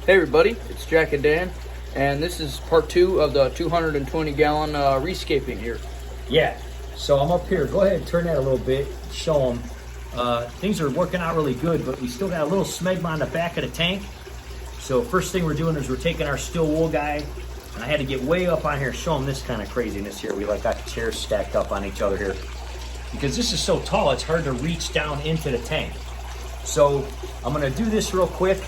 Hey everybody, it's Jack and Dan, and this is part 2 of the 220 gallon rescaping here. Yeah, so I'm up here. Go ahead and turn that a little bit, show them. Things are working out really good, but we still got a little smegma on the back of the tank. So first thing we're doing is we're taking our steel wool guide, and I had to get way up on here, show them this kind of craziness here. We like got the chairs stacked up on each other here. Because this is so tall, it's hard to reach down into the tank. So I'm gonna do this real quick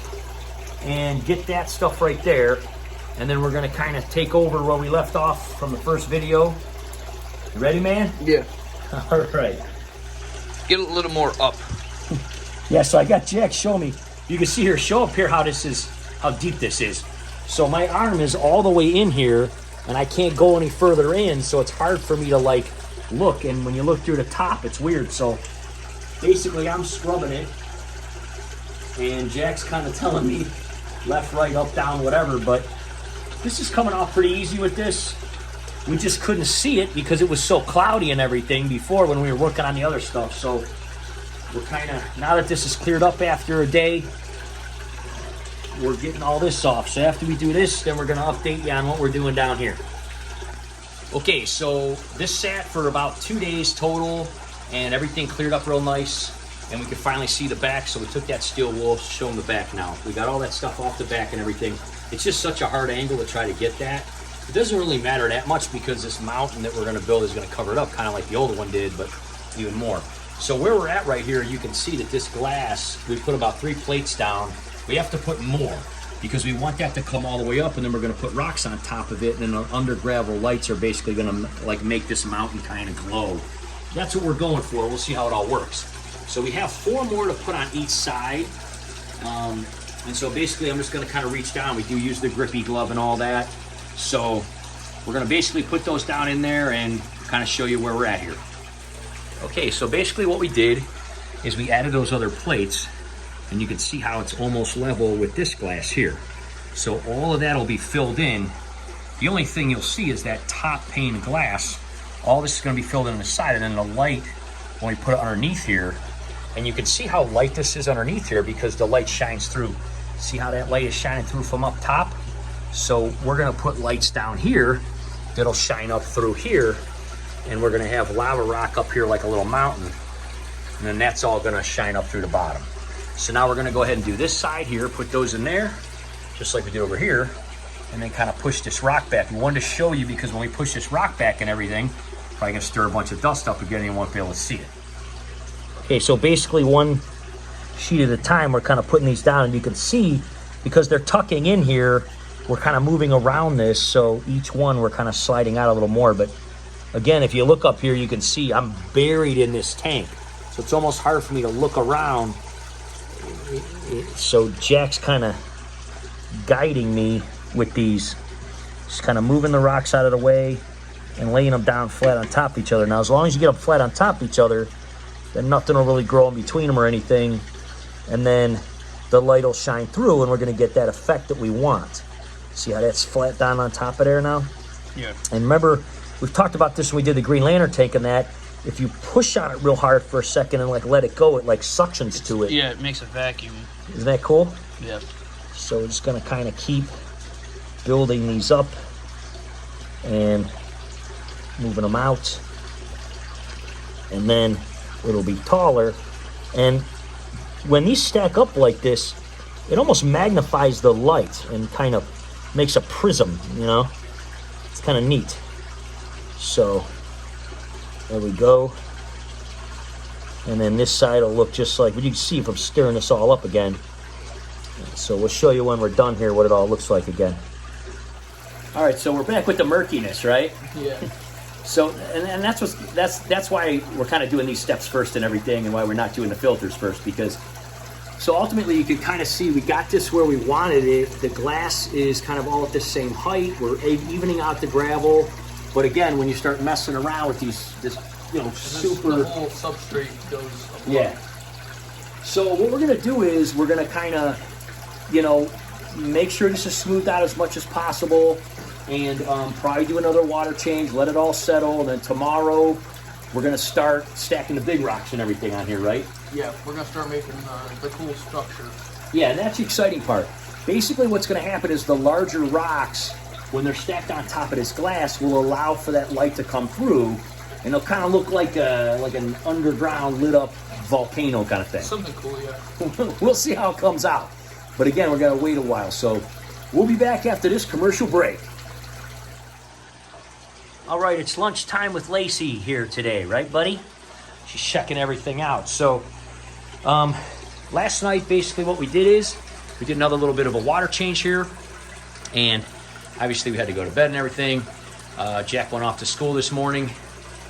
and get that stuff right there. And then we're gonna kind of take over where we left off from the first video. You ready, man? Yeah. All right. Get a little more up. Yeah, so I got Jack show me. You can see here, show up here how this is, how deep this is. So my arm is all the way in here and I can't go any further in, so it's hard for me to like look. And when you look through the top, it's weird. So basically I'm scrubbing it and Jack's kind of telling me left, right, up, down, whatever, but this is coming off pretty easy with this. We just couldn't see it because it was so cloudy and everything before when we were working on the other stuff. So we're kind of, now that this is cleared up after a day, we're getting all this off. So after we do this, then we're gonna update you on what we're doing down here. Okay, so this sat for about 2 days total and everything cleared up real nice. And we could finally see the back, so we took that steel wool, show them the back now. We got all that stuff off the back and everything. It's just such a hard angle to try to get that. It doesn't really matter that much because this mountain that we're gonna build is gonna cover it up, kind of like the old one did, but even more. So where we're at right here, you can see that this glass, we put about 3 plates down. We have to put more because we want that to come all the way up, and then we're gonna put rocks on top of it, and then our under gravel lights are basically gonna like make this mountain kind of glow. That's what we're going for. We'll see how it all works. So we have 4 more to put on each side. And so basically I'm just gonna kind of reach down. We do use the grippy glove and all that. So we're gonna basically put those down in there and kind of show you where we're at here. Okay, so basically what we did is we added those other plates, and you can see how it's almost level with this glass here. So all of that will be filled in. The only thing you'll see is that top pane of glass. All this is gonna be filled in on the side, and then the light, when we put it underneath here, and you can see how light this is underneath here because the light shines through. See how that light is shining through from up top? So we're gonna put lights down here that'll shine up through here, and we're gonna have lava rock up here like a little mountain, and then that's all gonna shine up through the bottom. So now we're gonna go ahead and do this side here, put those in there, just like we did over here, and then kind of push this rock back. We wanted to show you because when we push this rock back and everything, probably gonna stir a bunch of dust up again and you won't be able to see it. Okay, so basically one sheet at a time, we're kind of putting these down, and you can see because they're tucking in here, we're kind of moving around this, so each one we're kind of sliding out a little more. But again, if you look up here, you can see I'm buried in this tank, so it's almost hard for me to look around. So Jack's kind of guiding me with these, just kind of moving the rocks out of the way and laying them down flat on top of each other. Now, as long as you get them flat on top of each other, then nothing will really grow in between them or anything, and then the light will shine through, and we're going to get that effect that we want. See how that's flat down on top of there now? Yeah. And remember, we've talked about this when we did the Green Lantern tank, and that if you push on it real hard for a second and like let it go, it like suctions to it. Yeah, it makes a vacuum. Isn't that cool? Yeah. So we're just going to kind of keep building these up and moving them out, and then it'll be taller. And when these stack up like this, it almost magnifies the light and kind of makes a prism, you know? It's kind of neat. So there we go. And then this side will look just like, you can see if I'm stirring this all up again. So we'll show you when we're done here what it all looks like again. All right, so we're back with the murkiness, right? Yeah. So, and that's why we're kind of doing these steps first and everything, and why we're not doing the filters first, because so ultimately you can kind of see we got this where we wanted it. The glass is kind of all at the same height. We're evening out the gravel, but again, when you start messing around with this super, the whole substrate goes above. Yeah. So what we're gonna do is we're gonna kind of, make sure this is smoothed out as much as possible. And probably do another water change, let it all settle, and then tomorrow we're gonna start stacking the big rocks and everything on here, right? Yeah, we're gonna start making the cool structure. Yeah, and that's the exciting part. basically what's going to happen is the larger rocks, when they're stacked on top of this glass, will allow for that light to come through, and they'll kind of look like an underground lit up volcano kind of thing. Something cool, yeah. We'll see how it comes out. But again, we're going to wait a while. So we'll be back after this commercial break. All right, it's lunchtime with Lacey here today, right, buddy? She's checking everything out. So last night, basically what we did is we did another little bit of a water change here. And obviously we had to go to bed and everything. Jack went off to school this morning.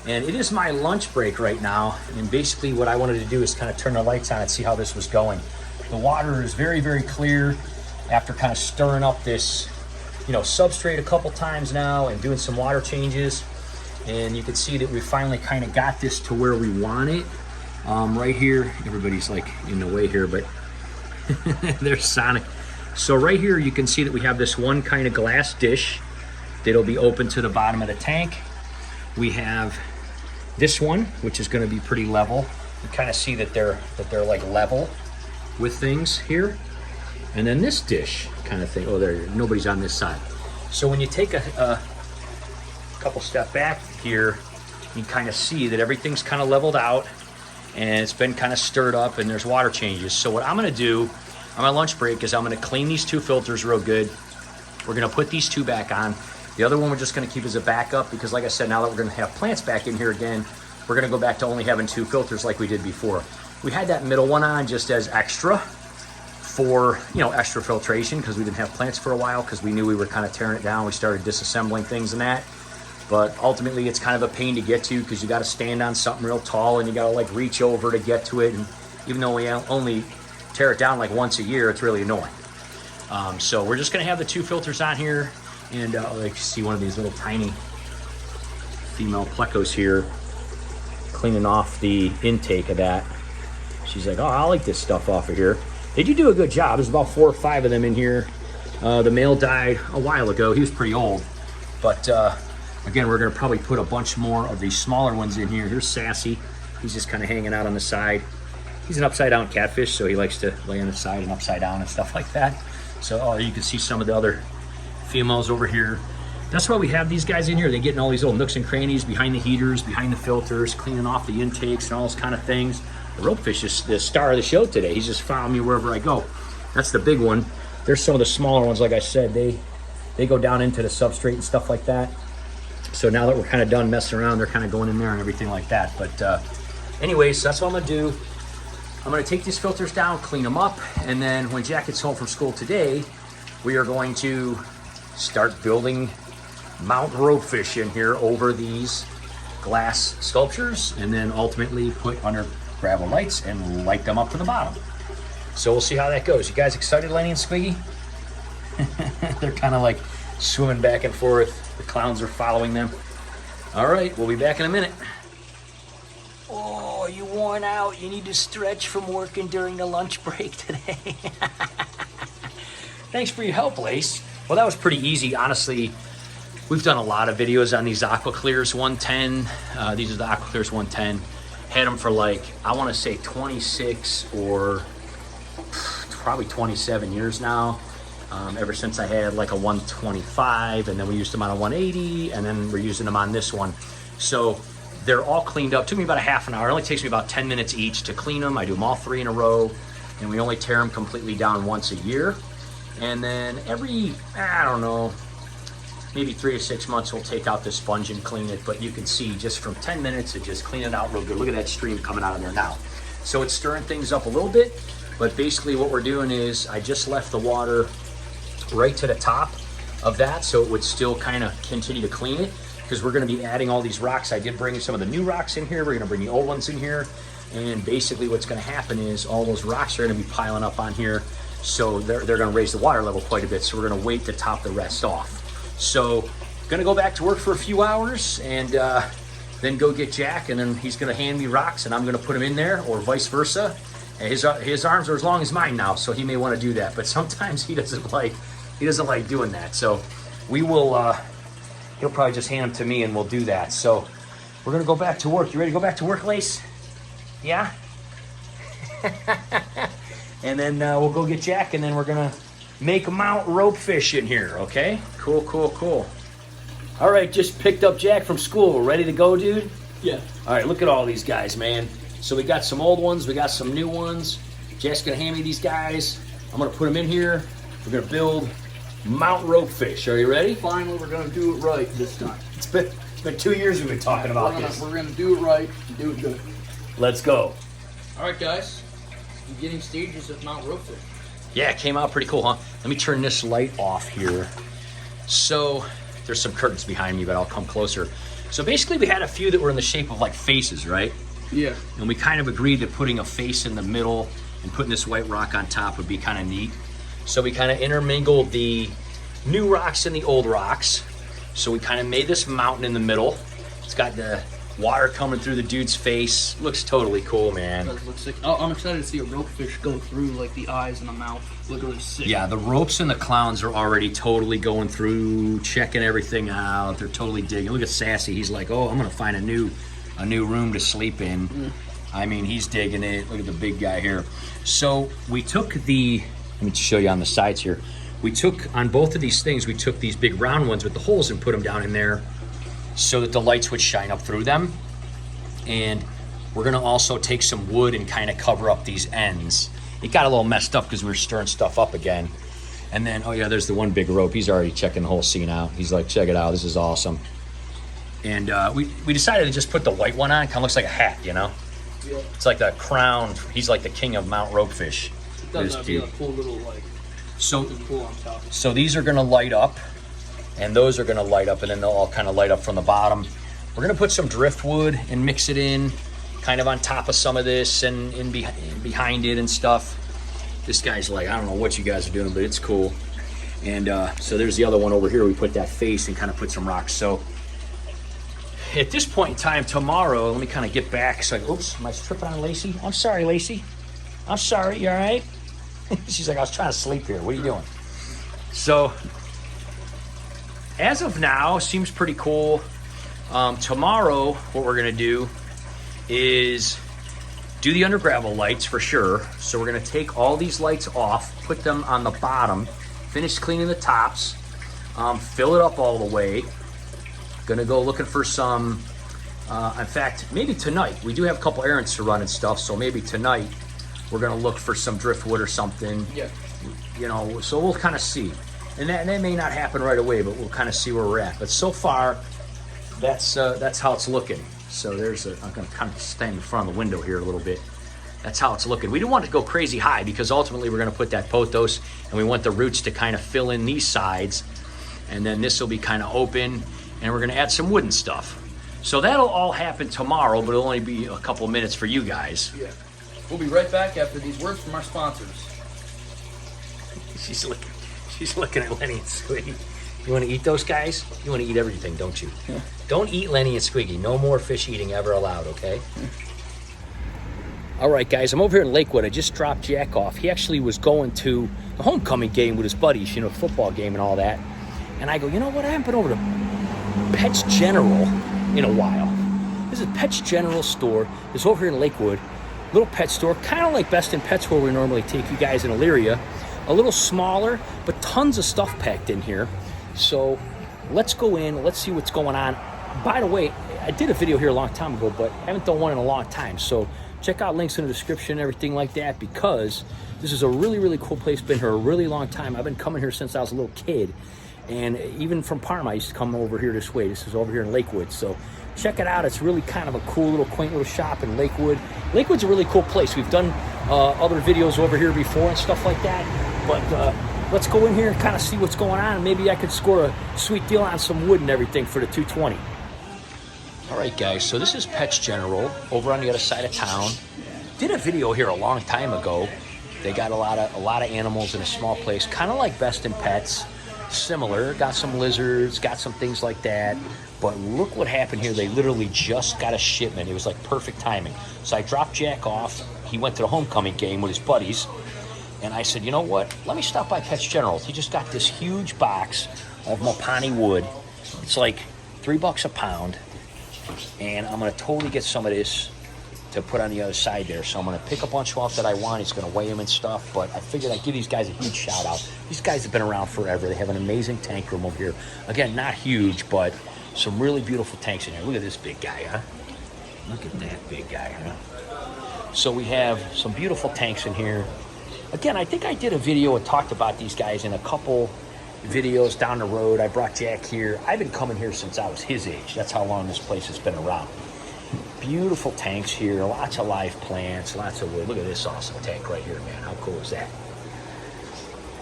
And it is my lunch break right now. And basically what I wanted to do is kind of turn the lights on and see how this was going. The water is very, very clear after kind of stirring up this, substrate a couple times now and doing some water changes. And you can see that we finally kind of got this to where we want it. Right here, everybody's like in the way here, but there's Sonic. So right here, you can see that we have this one kind of glass dish that'll be open to the bottom of the tank. We have this one, which is going to be pretty level. You kind of see that they're like level with things here. And then this dish kind of thing. Oh, there, nobody's on this side. So when you take a couple step back here, you kind of see that everything's kind of leveled out and it's been kind of stirred up and there's water changes. So what I'm going to do on my lunch break is I'm going to clean these two filters real good. We're going to put these two back on. The other one we're just going to keep as a backup because, like I said, now that we're going to have plants back in here again, we're going to go back to only having two filters like we did before. We had that middle one on just as extra for, extra filtration because we didn't have plants for a while because we knew we were kind of tearing it down. We started disassembling things and that. But ultimately, it's kind of a pain to get to because you got to stand on something real tall and you got to like reach over to get to it. And even though we only tear it down like once a year, it's really annoying. So we're just going to have the two filters on here. And like you see one of these little tiny female plecos here cleaning off the intake of that. She's like, oh, I like this stuff off of here. They do a good job. There's about 4 or 5 of them in here. The male died a while ago. He was pretty old. But again, we're going to probably put a bunch more of these smaller ones in here. Here's Sassy. He's just kind of hanging out on the side. He's an upside down catfish, so he likes to lay on the side and upside down and stuff like that. So you can see some of the other females over here. That's why we have these guys in here. They get in all these little nooks and crannies behind the heaters, behind the filters, cleaning off the intakes and all those kind of things. The Ropefish is the star of the show today. He's just following me wherever I go. That's the big one. There's some of the smaller ones, like I said, they go down into the substrate and stuff like that. So now that we're kind of done messing around, they're kind of going in there and everything like that. But anyways, that's what I'm gonna do. I'm gonna take these filters down, clean them up, and then when Jack gets home from school today, we are going to start building Mount Ropefish in here over these glass sculptures, and then ultimately put under gravel lights and light them up to the bottom. So we'll see how that goes. You guys excited, Lenny and Squiggy? They're kind of like swimming back and forth. The clowns are following them. All right, we'll be back in a minute. Oh, you worn out? You need to stretch from working during the lunch break today. Thanks for your help, Lace. Well, that was pretty easy, honestly. We've done a lot of videos on these AquaClears 110. These are the AquaClears 110. Had them for like, I want to say 26 or probably 27 years now. Ever since I had like a 125, and then we used them on a 180, and then we're using them on this one. So they're all cleaned up. Took me about a half an hour. It only takes me about 10 minutes each to clean them. I do them all 3 in a row, and we only tear them completely down once a year. And then every, I don't know, maybe 3 to 6 months, we'll take out the sponge and clean it. But you can see just from 10 minutes, it just clean it out real good. Look at that stream coming out of there now. So it's stirring things up a little bit, but basically what we're doing is I just left the water right to the top of that, so it would still kind of continue to clean it, because we're going to be adding all these rocks. I did bring some of the new rocks in here. We're going to bring the old ones in here, and basically what's going to happen is all those rocks are going to be piling up on here, so they're going to raise the water level quite a bit. So we're going to wait to top the rest off. So going to go back to work for a few hours, and then go get Jack, and then he's going to hand me rocks, and I'm going to put them in there, or vice versa. And his arms are as long as mine now, so he may want to do that, but sometimes he doesn't like doing that. So we will, he'll probably just hand them to me and we'll do that. So we're going to go back to work. You ready to go back to work, Lace? Yeah? And then we'll go get Jack, and then we're going to make mount ropefish in here, okay? Cool, cool, cool. All right, just picked up Jack from school. Ready to go, dude? Yeah. All right, look at all these guys, man. So we got some old ones, we got some new ones. Jack's gonna hand me these guys. I'm gonna put them in here. We're gonna build mount ropefish. Are you ready? Finally, we're gonna do it right this time. It's been 2 years we've been talking about this. We're gonna do it right and do it good. Let's go. All right, guys. Beginning stages of Mount Ropefish. Yeah, it came out pretty cool, huh? Let me turn this light off here. So there's some curtains behind me, but I'll come closer. So basically we had a few that were in the shape of like faces, right? Yeah. And we kind of agreed that putting a face in the middle and putting this white rock on top would be kind of neat. So we kind of intermingled the new rocks and the old rocks. So we kind of made this mountain in the middle. It's got the water coming through the dude's face. Looks totally cool, man. That looks sick. Oh, I'm excited to see a ropefish go through like the eyes and the mouth. Look really sick. Yeah, the ropes and the clowns are already totally going through, checking everything out. They're totally digging. Look at Sassy. He's like, oh, I'm gonna find a new room to sleep in. I mean, he's digging it. Look at the big guy here. So we took let me show you on the sides here. We took, on both of these things, we took these big round ones with the holes and put them down in there so that the lights would shine up through them. And we're gonna also take some wood and kind of cover up these ends. It got a little messed up because we were stirring stuff up again. And then, oh yeah, there's the one big rope. He's already checking the whole scene out. He's like, check it out, this is awesome. And we decided to just put the white one on. Kind of looks like a hat, you know? Yeah. It's like the crown. He's like the king of Mount Ropefish. It does be a cool little like something cool on top. So these are gonna light up, and those are gonna light up, and then they'll all kind of light up from the bottom. We're gonna put some driftwood and mix it in, kind of on top of some of this and behind it and stuff. This guy's like, I don't know what you guys are doing, but it's cool. And so there's the other one over here. We put that face and kind of put some rocks. So at this point in time, tomorrow, let me kind of get back. So, oops, am I tripping on Lacey? I'm sorry, Lacey. I'm sorry, you all right? She's like, I was trying to sleep here. What are you doing? So, as of now, seems pretty cool. Tomorrow, what we're gonna do is do the under gravel lights for sure. So we're gonna take all these lights off, put them on the bottom, finish cleaning the tops, fill it up all the way. Gonna go looking for some, in fact, maybe tonight. We do have a couple errands to run and stuff, so maybe tonight we're gonna look for some driftwood or something. Yeah. You know, so we'll kind of see. And that may not happen right away, but we'll kind of see where we're at. But so far, that's how it's looking. So I'm gonna kind of stand in front of the window here a little bit. That's how it's looking. We didn't want to go crazy high because ultimately we're gonna put that pothos and we want the roots to kind of fill in these sides. And then this will be kind of open and we're gonna add some wooden stuff. So that'll all happen tomorrow, but it'll only be a couple of minutes for you guys. Yeah. We'll be right back after these words from our sponsors. She's looking at Lenny and Squiggy. You want to eat those guys? You want to eat everything, don't you? Yeah. Don't eat Lenny and Squiggy. No more fish eating ever allowed, okay? All right, guys, I'm over here in Lakewood. I just dropped Jack off. He actually was going to the homecoming game with his buddies, you know, football game and all that. And I go, you know what? I haven't been over to Pets General in a while. This is Pets General store. It's over here in Lakewood. Little pet store, kind of like Best in Pets where we normally take you guys in Elyria. A little smaller, but tons of stuff packed in here. So let's go in, let's see what's going on. By the way, I did a video here a long time ago, but I haven't done one in a long time. So check out links in the description and everything like that because this is a really, really cool place. Been here a really long time. I've been coming here since I was a little kid. And even from Parma, I used to come over here this way. This is over here in Lakewood. So check it out. It's really kind of a cool little quaint little shop in Lakewood. Lakewood's a really cool place. We've done other videos over here before and stuff like that. But let's go in here and kind of see what's going on. And maybe I could score a sweet deal on some wood and everything for the 220. All right, guys. So this is Pets General over on the other side of town. Did a video here a long time ago. They got a lot of animals in a small place, kind of like Best in Pets. Similar, got some lizards, got some things like that. But look what happened here. They literally just got a shipment. It was like perfect timing. So I dropped Jack off. He went to the homecoming game with his buddies. And I said, you know what? Let me stop by Pets General. He just got this huge box of Mopani wood. It's like $3 a pound. And I'm going to totally get some of this to put on the other side there. So I'm gonna pick a bunch off that I want. He's gonna weigh them and stuff, but I figured I'd give these guys a huge shout out. These guys have been around forever. They have an amazing tank room over here. Again, not huge, but some really beautiful tanks in here. Look at this big guy, huh? Look at that big guy, huh? So we have some beautiful tanks in here. Again, I think I did a video and talked about these guys in a couple videos down the road. I brought Jack here. I've been coming here since I was his age. That's how long this place has been around. Beautiful tanks here, lots of live plants, lots of wood. Look at this awesome tank right here, man. How cool is that?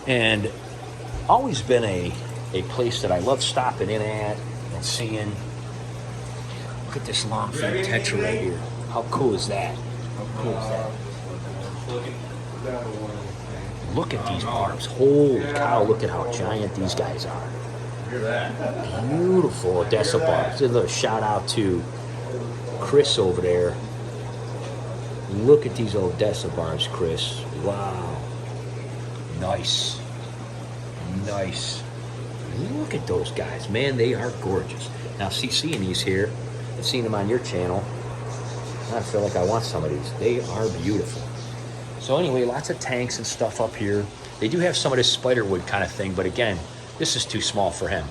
And always been a place that I love stopping in at and seeing. Look at this long fin tetra right here. How cool is that? How cool is that? Look at these barbs. Holy cow, look at how giant these guys are. Beautiful Odessa barbs. A little shout out to Chris over there. Look at these Odessa barbs, Chris. Wow. Nice. Nice. Look at those guys. Man, they are gorgeous. Now, seeing these here, I've seen them on your channel. I feel like I want some of these. They are beautiful. So anyway, lots of tanks and stuff up here. They do have some of this spiderwood kind of thing, but again, this is too small for him.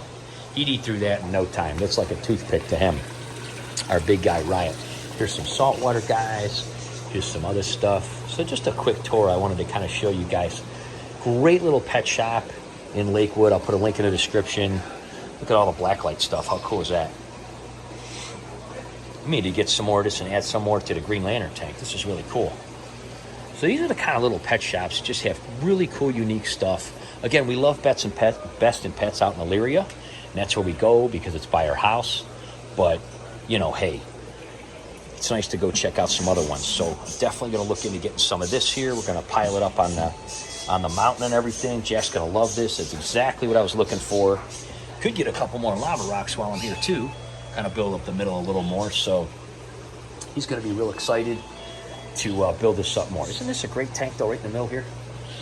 He'd eat through that in no time. That's like a toothpick to him. Our big guy, Riot. Here's some saltwater guys. Here's some other stuff. So just a quick tour I wanted to kind of show you guys. Great little pet shop in Lakewood. I'll put a link in the description. Look at all the blacklight stuff. How cool is that? I need to get some more of this and add some more to the Green Lantern tank. This is really cool. So these are the kind of little pet shops. Just have really cool, unique stuff. Again, we love Best in Pets out in Elyria. And that's where we go because it's by our house. But, you know, hey, it's nice to go check out some other ones. So definitely going to look into getting some of this here. We're going to pile it up on the mountain and everything. Jack's going to love this. It's exactly what I was looking for. Could get a couple more lava rocks while I'm here too. Kind of build up the middle a little more. So he's going to be real excited to build this up more. Isn't this a great tank though, right in the middle here?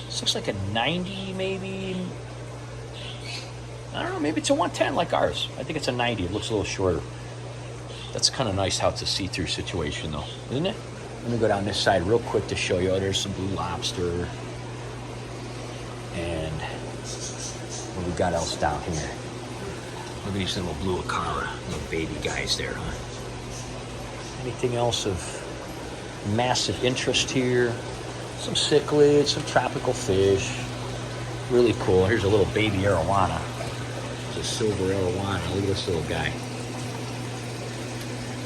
This looks like a 90 maybe. I don't know, maybe it's a 110 like ours. I think it's a 90. It looks a little shorter. That's kind of nice how it's a see-through situation though, isn't it? Let me go down this side real quick to show you. Oh, there's some blue lobster. And what we got else down here? Look at these little blue acara, little baby guys there, huh? Anything else of massive interest here? Some cichlids, some tropical fish. Really cool. Here's a little baby arowana. It's a silver arowana. Look at this little guy.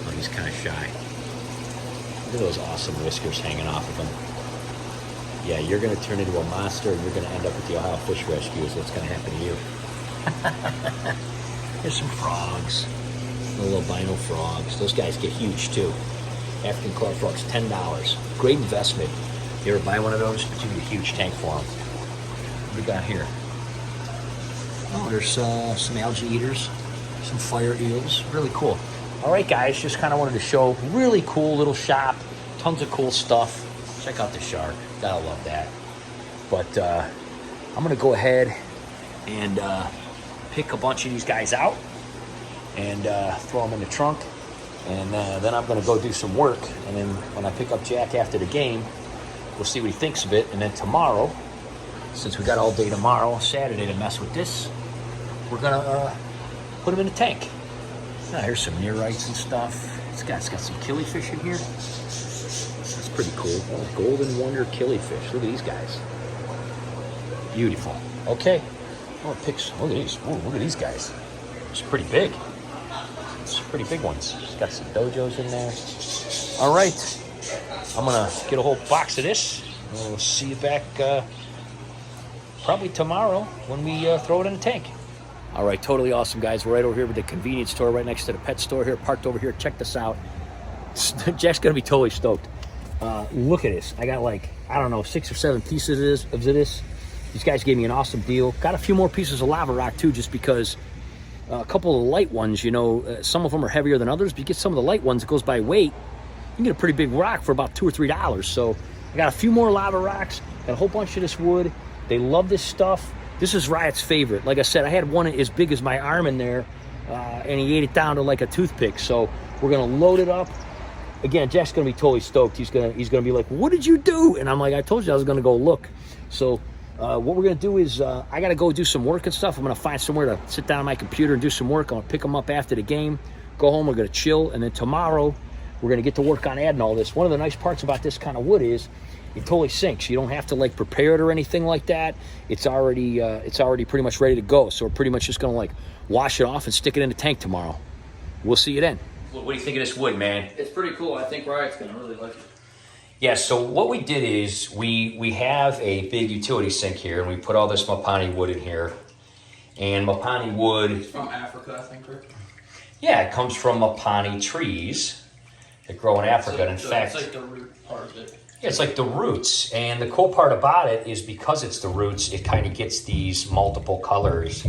Oh, he's kind of shy. Look at those awesome whiskers hanging off of him. Yeah, you're going to turn into a monster and you're going to end up with the Ohio Fish Rescue is what's going to happen to you. There's some frogs. Little albino frogs. Those guys get huge too. African claw frogs, $10. Great investment. You ever buy one of those? But you need a huge tank for them. What do we got here? Oh, there's some algae eaters, some fire eels. Really cool. All right, guys, just kind of wanted to show really cool little shop. Tons of cool stuff. Check out the shark. Gotta love that. But I'm going to go ahead and pick a bunch of these guys out and throw them in the trunk. And then I'm going to go do some work. And then when I pick up Jack after the game, we'll see what he thinks of it. And then tomorrow, since we got all day tomorrow, Saturday, to mess with this, we're going to put him in the tank. Now, here's some neorites and stuff. It's got some killifish in here. That's pretty cool. Oh, golden wonder killifish. Look at these guys. Beautiful. Okay. Oh, look at these. Ooh, look at these guys. It's pretty big. It's pretty big ones. It's got some dojos in there. All right. I'm going to get a whole box of this. We'll see you back probably tomorrow when we throw it in the tank. All right, totally awesome, guys. We're right over here with the convenience store right next to the pet store here, parked over here. Check this out. Jack's going to be totally stoked. Look at this. I got like, I don't know, 6 or 7 pieces of this. These guys gave me an awesome deal. Got a few more pieces of lava rock, too, just because a couple of the light ones, you know, some of them are heavier than others. But you get some of the light ones, it goes by weight. You can get a pretty big rock for about $2 or $3. So I got a few more lava rocks. Got a whole bunch of this wood. They love this stuff. This is Riot's favorite. Like I said, I had one as big as my arm in there, and he ate it down to like a toothpick. So we're going to load it up again, Jack's gonna be totally stoked. He's gonna be like, "What did you do?" And I'm like, "I told you I was gonna go look." So what we're gonna do is I gotta go do some work and stuff. I'm gonna find somewhere to sit down on my computer and do some work. I'm gonna pick them up after the game, go home. We're gonna chill, and then tomorrow we're gonna get to work on adding all this. One of the nice parts about this kind of wood is it totally sinks. You don't have to like prepare it or anything like that. It's already pretty much ready to go. So we're pretty much just gonna like wash it off and stick it in the tank tomorrow. We'll see you then. What do you think of this wood, man? It's pretty cool. I think Riot's gonna really like it. Yeah, so what we did is we have a big utility sink here, and we put all this Mapani wood in here. And Mapani wood... It's from Africa, I think, right? Yeah, it comes from Mapani trees that grow in Africa. And in fact... It's like the root part of it. Yeah, it's like the roots. And the cool part about it is because it's the roots, it kind of gets these multiple colors,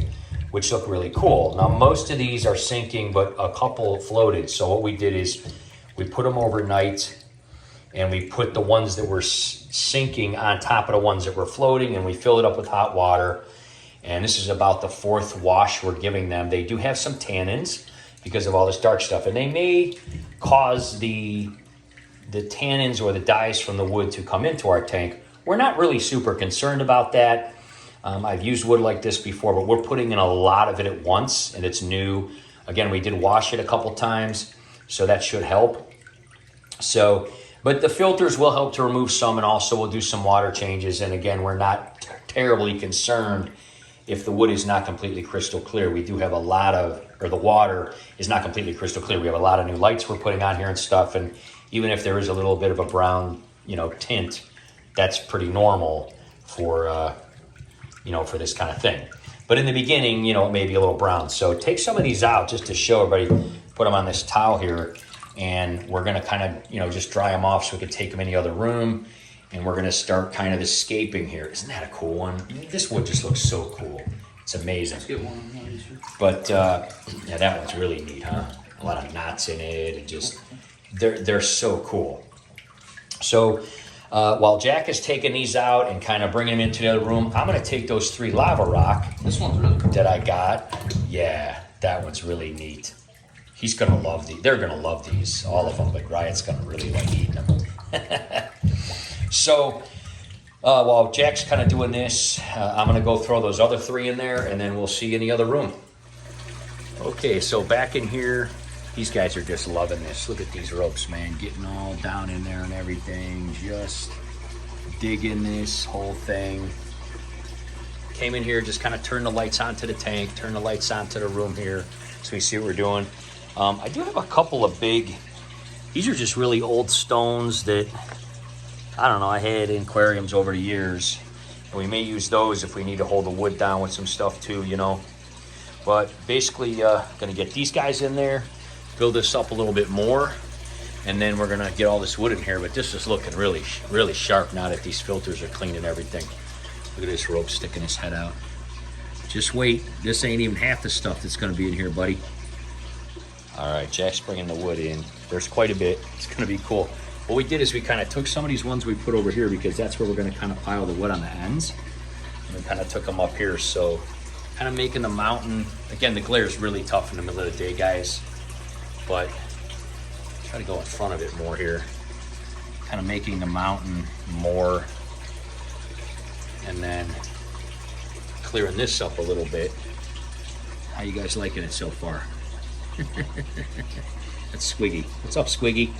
which look really cool. Now, most of these are sinking, but a couple floated. So what we did is we put them overnight, and we put the ones that were sinking on top of the ones that were floating, and we filled it up with hot water. And this is about the 4th wash we're giving them. They do have some tannins because of all this dark stuff, and they may cause the tannins or the dyes from the wood to come into our tank. We're not really super concerned about that. I've used wood like this before, but we're putting in a lot of it at once, and it's new. Again, we did wash it a couple times, so that should help. So, but the filters will help to remove some, and also we'll do some water changes. And again, we're not terribly concerned if the wood is not completely crystal clear. We do have a lot of, or the water is not completely crystal clear. We have a lot of new lights we're putting on here and stuff, and even if there is a little bit of a brown, tint, that's pretty normal for, for this kind of thing. But in the beginning, it may be a little brown. So take some of these out just to show everybody, put them on this towel here, and we're gonna kind of, just dry them off so we can take them in the other room. And we're gonna start kind of escaping here. Isn't that a cool one? This wood just looks so cool. It's amazing. Let's get one of these. But yeah, that one's really neat, huh? A lot of knots in it, and just, they're so cool. So while Jack is taking these out and kind of bringing them into the other room, I'm gonna take those 3 lava rock. This one's really cool. That I got. Yeah, that one's really neat. He's gonna love these. They're gonna love these, all of them, but Riot's gonna really like eating them. So while Jack's kind of doing this, I'm gonna go throw those other 3 in there, and then we'll see you in the other room. Okay, so back in here, these guys are just loving this. Look at these ropes, man, getting all down in there and everything, just digging this whole thing. Came in here, just kind of turned the lights on to the tank, turned the lights on to the room here, so we see what we're doing. I do have a couple of these are just really old stones that, I don't know, I had in aquariums over the years. And we may use those if we need to hold the wood down with some stuff too, But basically, gonna get these guys in there, build this up a little bit more, and then we're gonna get all this wood in here. But this is looking really, really sharp now that these filters are clean and everything. Look at this rope sticking his head out. Just wait, this ain't even half the stuff that's gonna be in here, buddy. All right, Jack's bringing the wood in. There's quite a bit. It's gonna be cool. What we did is we kind of took some of these ones we put over here because that's where we're gonna kind of pile the wood on the ends. And we kind of took them up here. So kind of making the mountain, again, the glare is really tough in the middle of the day, guys. But try to go in front of it more here. Kind of making the mountain more. And then clearing this up a little bit. How you guys liking it so far? That's Squiggy. What's up, Squiggy?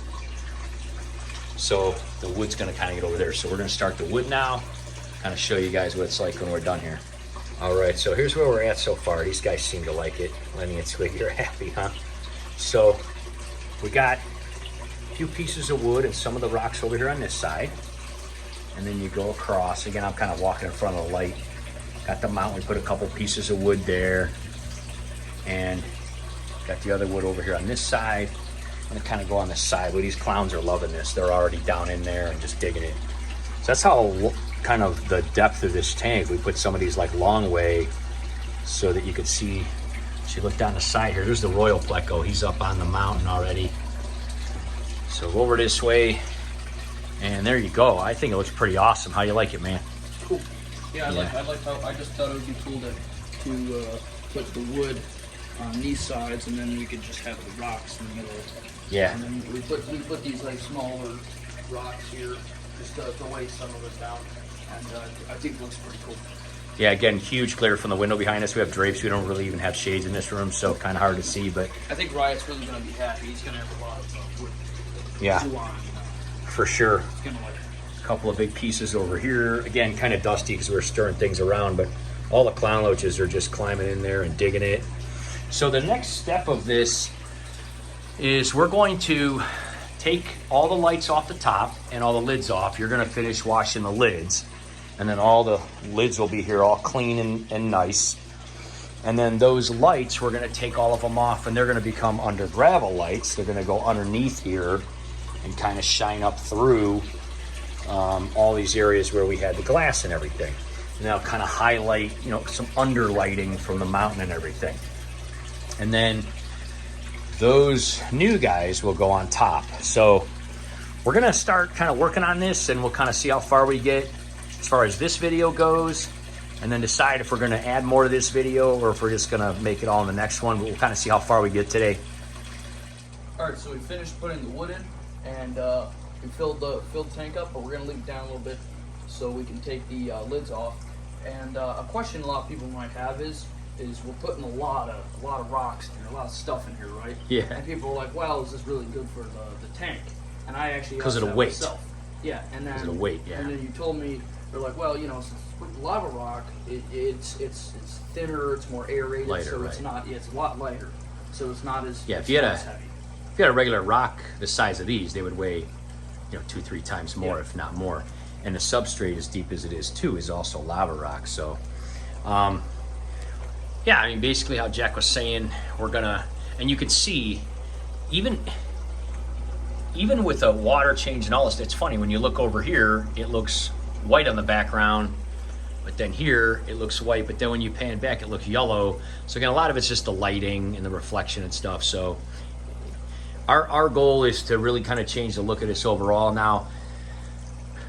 So the wood's gonna kind of get over there. So we're gonna start the wood now, kind of show you guys what it's like when we're done here. All right, so here's where we're at so far. These guys seem to like it. Lenny and Squiggy are happy, huh? So we got a few pieces of wood and some of the rocks over here on this side. And then you go across. Again, I'm kind of walking in front of the light. Got the mountain, we put a couple pieces of wood there. And got the other wood over here on this side. I'm gonna kind of go on this side. Well, these clowns are loving this. They're already down in there and just digging it. So that's how kind of the depth of this tank. We put some of these like long way so that you could see. So you look down the side here. There's the royal pleco. He's up on the mountain already. So over this way, and there you go. I think it looks pretty awesome. How you like it, man? Cool. Yeah, I like how I just thought it would be cool to put the wood on these sides, and then we could just have the rocks in the middle. Yeah. And then we put these like smaller rocks here, just to weigh some of it down, and I think it looks pretty cool. Yeah, again, huge glare from the window behind us. We have drapes. We don't really even have shades in this room, so kind of hard to see. But I think Riot's really going to be happy. He's going to have a lot of wood. Yeah, for sure. He's going to like it. A couple of big pieces over here. Again, kind of dusty because we're stirring things around, but all the clown loaches are just climbing in there and digging it. So the next step of this is we're going to take all the lights off the top and all the lids off. You're going to finish washing the lids. And then all the lids will be here all clean and nice. And then those lights, we're gonna take all of them off, and they're gonna become under gravel lights. They're gonna go underneath here and kind of shine up through all these areas where we had the glass and everything. And they'll kind of highlight, you know, some under lighting from the mountain and everything. And then those new guys will go on top. So we're gonna start kind of working on this, and we'll kind of see how far we get as far as this video goes, and then decide if we're going to add more to this video or if we're just going to make it all in the next one. But we'll kind of see how far we get today. All right, so we finished putting the wood in, and we filled the tank up, but we're going to leave it down a little bit so we can take the lids off. And a question a lot of people might have is we're putting a lot of rocks in here, a lot of stuff in here, right? Yeah. And people are like, well, is this really good for the tank? And I actually because of asked the that weight. myself. Yeah, and then because of the weight. Yeah. And then you told me, they're like, well, you know, since with lava rock, it's thinner, it's more aerated, Lighter, so it's right. not, it's a lot lighter, so it's not as Yeah, if you had as heavy. if you had a regular rock the size of these, they would weigh, you know, 2-3 times more, Yeah. if not more. And the substrate, as deep as it is too, is also lava rock. So, yeah, I mean, basically how Jack was saying, we're gonna, and you can see, even with a water change and all this, it's funny when you look over here, it looks white on the background, but then here it looks white, but then when you pan back, it looks yellow. So again, a lot of it's just the lighting and the reflection and stuff. So our goal is to really kind of change the look of this overall. Now,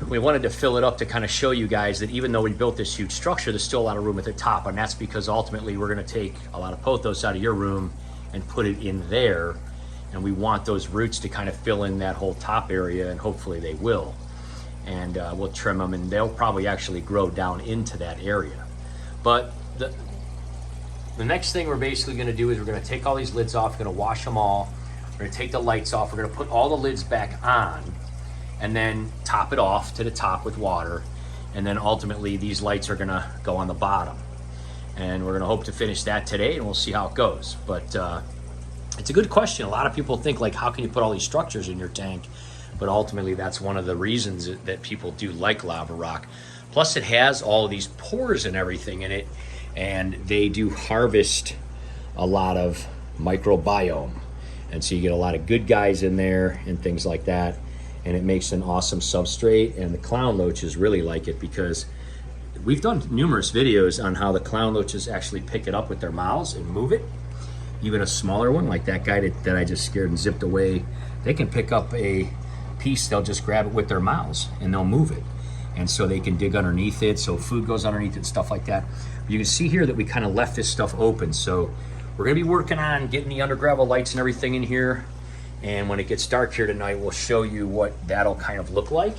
we wanted to fill it up to kind of show you guys that even though we built this huge structure, there's still a lot of room at the top, and that's because ultimately we're going to take a lot of pothos out of your room and put it in there. And we want those roots to kind of fill in that whole top area, and hopefully they will. And we'll trim them, and they'll probably actually grow down into that area. But the next thing we're basically going to do is we're going to take all these lids off, we're going to wash them all, we're going to take the lights off, we're going to put all the lids back on, and then top it off to the top with water. And then ultimately these lights are going to go on the bottom. And we're going to hope to finish that today, and we'll see how it goes. But it's a good question. A lot of people think, like, how can you put all these structures in your tank? But ultimately, that's one of the reasons that people do like lava rock. Plus, it has all of these pores and everything in it, and they do harvest a lot of microbiome. And so you get a lot of good guys in there and things like that, and it makes an awesome substrate. And the clown loaches really like it because we've done numerous videos on how the clown loaches actually pick it up with their mouths and move it. Even a smaller one like that guy that I just scared and zipped away, they can pick up a piece, they'll just grab it with their mouths and they'll move it. And so they can dig underneath it, so food goes underneath it, stuff like that. You can see here that we kind of left this stuff open. So we're gonna be working on getting the under gravel lights and everything in here. And when it gets dark here tonight, we'll show you what that'll kind of look like.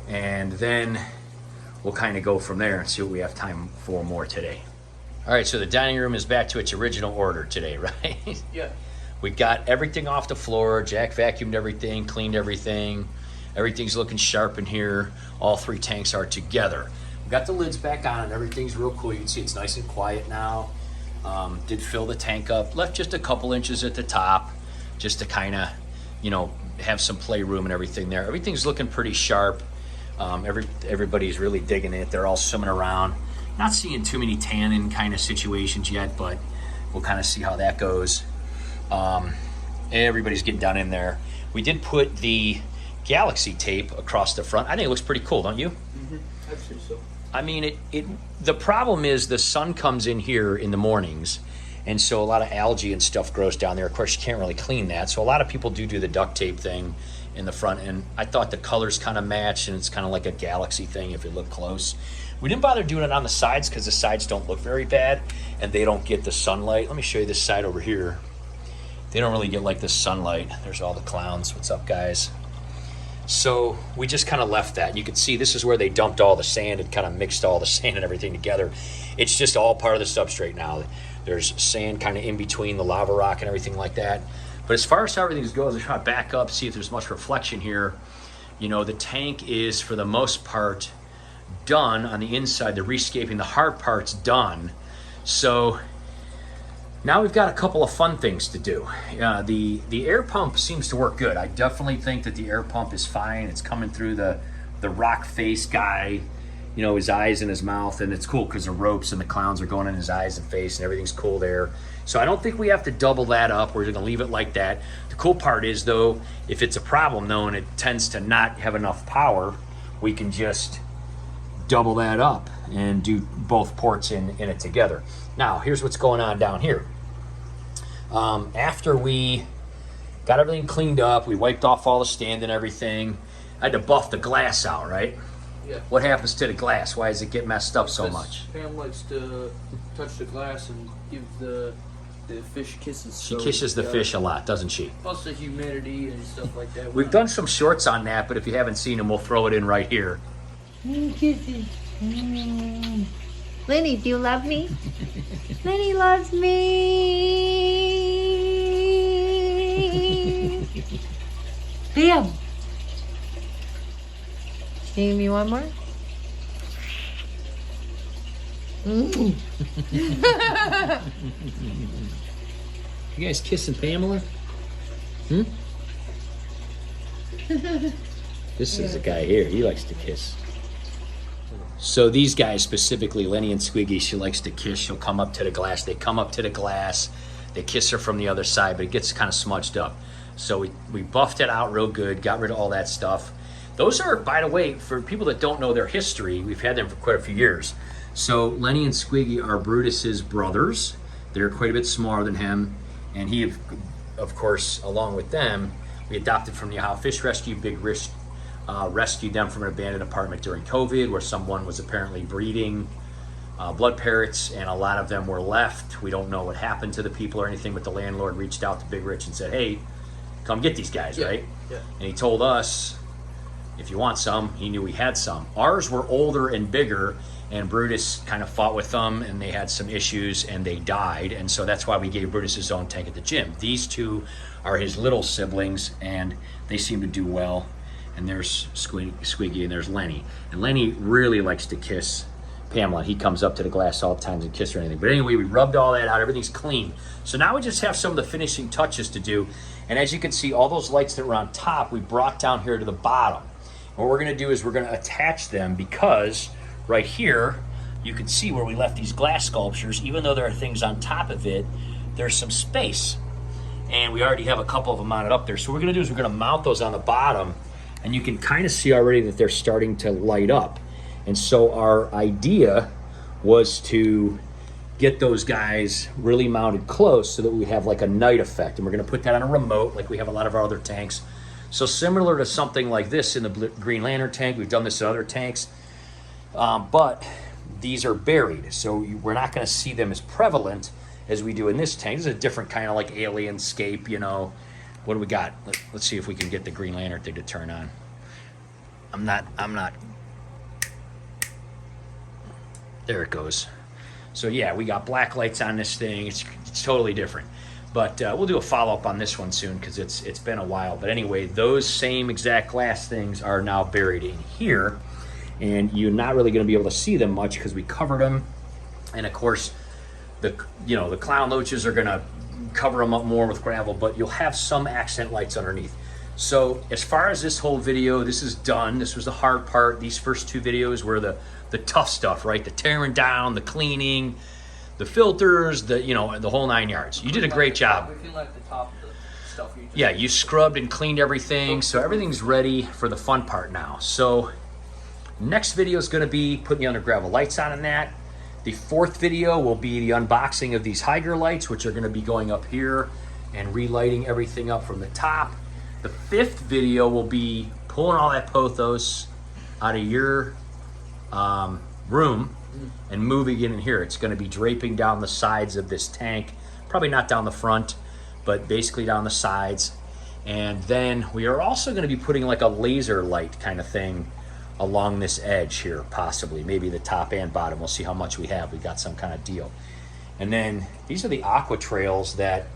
And then we'll kind of go from there and see what we have time for more today. All right, so the dining room is back to its original order today, right? Yeah. We got everything off the floor. Jack vacuumed everything, cleaned everything. Everything's looking sharp in here. All 3 tanks are together. We got the lids back on and everything's real cool. You can see it's nice and quiet now. Did fill the tank up. Left just a couple inches at the top just to kind of, you know, have some playroom and everything there. Everything's looking pretty sharp. Everybody's really digging it. They're all swimming around. Not seeing too many tanning kind of situations yet, but we'll kind of see how that goes. Everybody's getting down in there. We did put the Galaxy tape across the front. I think it looks pretty cool, don't you? Mm-hmm. I'd say so. I mean, the problem is the sun comes in here in the mornings, and so a lot of algae and stuff grows down there. Of course, you can't really clean that, so a lot of people do the duct tape thing in the front, and I thought the colors kind of match, and it's kind of like a Galaxy thing if you look close. We didn't bother doing it on the sides because the sides don't look very bad and they don't get the sunlight. Let me show you this side over here. They don't really get like the sunlight. There's all the clowns. What's up, guys? So we just kind of left that. You can see this is where they dumped all the sand and kind of mixed all the sand and everything together. It's just all part of the substrate now. There's sand kind of in between the lava rock and everything like that. But as far as how everything goes, I'm trying to back up, see if there's much reflection here. You know, the tank is for the most part done on the inside. The rescaping, the hard part's done. So now we've got a couple of fun things to do. The air pump seems to work good. I definitely think that the air pump is fine. It's coming through the rock face guy, you know, his eyes and his mouth, and it's cool because the ropes and the clowns are going in his eyes and face and everything's cool there. So I don't think we have to double that up. We're gonna leave it like that. The cool part is though, if it's a problem though and it tends to not have enough power, we can just double that up and do both ports in it together. Now, here's what's going on down here. After we got everything cleaned up, we wiped off all the stand and everything. I had to buff the glass out, right? Yeah. What happens to the glass? Why does it get messed up so much? Pam likes to touch the glass and give the fish kisses. She kisses the fish a lot, doesn't she? Plus the humidity and stuff like that. We've done some shorts on that, but if you haven't seen them, we'll throw it in right here. Kisses. Lenny, do you love me? Lenny loves me. Bam. Can you give me one more? You guys kissing Pamela? This is a guy here. He likes to kiss. So these guys specifically, Lenny and Squiggy, she likes to kiss. She'll come up to the glass. They come up to the glass. They kiss her from the other side, but it gets kind of smudged up. So we buffed it out real good, got rid of all that stuff. Those are, by the way, for people that don't know their history, we've had them for quite a few years. So Lenny and Squiggy are Brutus's brothers. They're quite a bit smaller than him. And he, of course, along with them, we adopted from the Ohio Fish Rescue. Big Risk rescued them from an abandoned apartment during COVID where someone was apparently breeding blood parrots, and a lot of them were left. We don't know what happened to the people or anything, but the landlord reached out to Big Rich and said, hey, come get these guys, right? Yeah. And he told us, if you want some, he knew we had some. Ours were older and bigger, and Brutus kind of fought with them, and they had some issues, and they died, and so that's why we gave Brutus his own tank at the gym. These two are his little siblings, and they seem to do well. And there's Squiggy, and there's Lenny. And Lenny really likes to kiss Pamela. He comes up to the glass all the time and kiss her or anything. But anyway, we rubbed all that out. Everything's clean. So now we just have some of the finishing touches to do. And as you can see, all those lights that were on top, we brought down here to the bottom. What we're going to do is we're going to attach them because right here, you can see where we left these glass sculptures. Even though there are things on top of it, there's some space. And we already have a couple of them mounted up there. So what we're going to do is we're going to mount those on the bottom. And you can kind of see already that they're starting to light up. And so our idea was to get those guys really mounted close so that we have like a night effect. And we're going to put that on a remote like we have a lot of our other tanks. So similar to something like this in the Green Lantern tank, we've done this in other tanks, but these are buried. So we're not going to see them as prevalent as we do in this tank. This is a different kind of like Alienscape, you know. What do we got? Let's see if we can get the Green Lantern thing to turn on. I'm not. There it goes. So yeah, we got black lights on this thing. It's totally different. But we'll do a follow-up on this one soon because it's been a while. But anyway, those same exact glass things are now buried in here. And you're not really going to be able to see them much because we covered them. And of course, the clown loaches are going to cover them up more with gravel, but you'll have some accent lights underneath. So as far as this whole video, this is done. This was the hard part. These first two videos were the tough stuff, right? The tearing down, the cleaning, the filters, the whole 9 yards. You did a great job. We feel like the top of the stuff you just Yeah, you scrubbed and cleaned everything, so everything's ready for the fun part now. So next video is going to be putting the under gravel lights on in that. The fourth video will be the unboxing of these Higer lights, which are going to be going up here and relighting everything up from the top. The fifth video will be pulling all that pothos out of your room and moving it in here. It's going to be draping down the sides of this tank, probably not down the front, but basically down the sides. And then we are also going to be putting like a laser light kind of thing along this edge here, possibly, maybe the top and bottom. We'll see how much we have. We got some kind of deal. And then these are the aqua trails that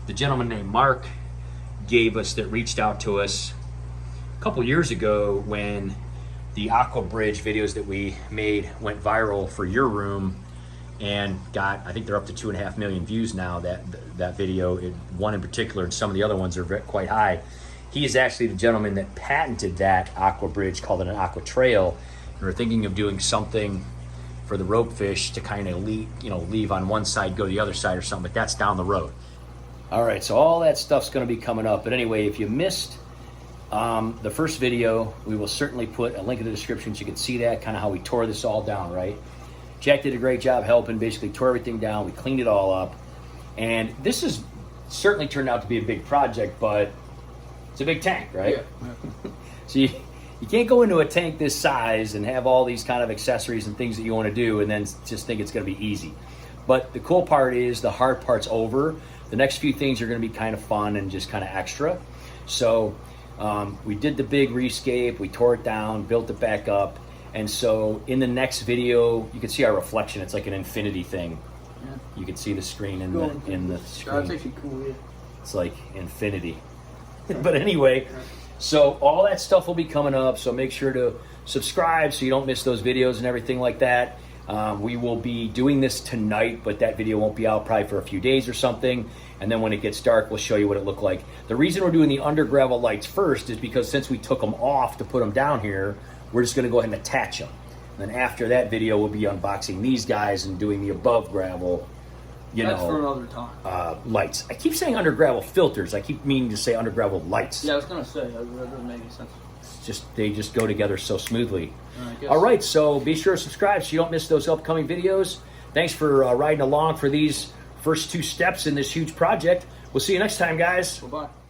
the gentleman named Mark gave us, that reached out to us a couple years ago when the aqua bridge videos that we made went viral for your room and got, I think they're up to 2.5 million views now, that video, one in particular, and some of the other ones are quite high. He is actually the gentleman that patented that aqua bridge, called it an aqua trail. And we're thinking of doing something for the Ropefish to kind of leave on one side, go the other side or something, but that's down the road. All right, so all that stuff's gonna be coming up. But anyway, if you missed the first video, we will certainly put a link in the description so you can see that, kind of how we tore this all down, right? Jack did a great job helping, basically tore everything down, we cleaned it all up. And this has certainly turned out to be a big project, but it's a big tank, right? Yeah. So you can't go into a tank this size and have all these kind of accessories and things that you want to do and then just think it's going to be easy. But the cool part is the hard part's over. The next few things are going to be kind of fun and just kind of extra. So we did the big rescape, we tore it down, built it back up. And so in the next video, you can see our reflection. It's like an infinity thing. Yeah. You can see the screen in the screen. That's actually cool, yeah. It's like infinity. But anyway, so all that stuff will be coming up. So make sure to subscribe so you don't miss those videos and everything like that. We will be doing this tonight, but that video won't be out probably for a few days or something. And then when it gets dark, we'll show you what it looked like. The reason we're doing the under gravel lights first is because since we took them off to put them down here, we're just gonna go ahead and attach them. And then after that video, we'll be unboxing these guys and doing the above gravel, That's for another time. Lights. I keep saying under gravel filters. I keep meaning to say under gravel lights. Yeah, I was gonna say, that doesn't make any sense. They just go together so smoothly. All right, so be sure to subscribe so you don't miss those upcoming videos. Thanks for riding along for these first 2 steps in this huge project. We'll see you next time, guys. Bye-bye.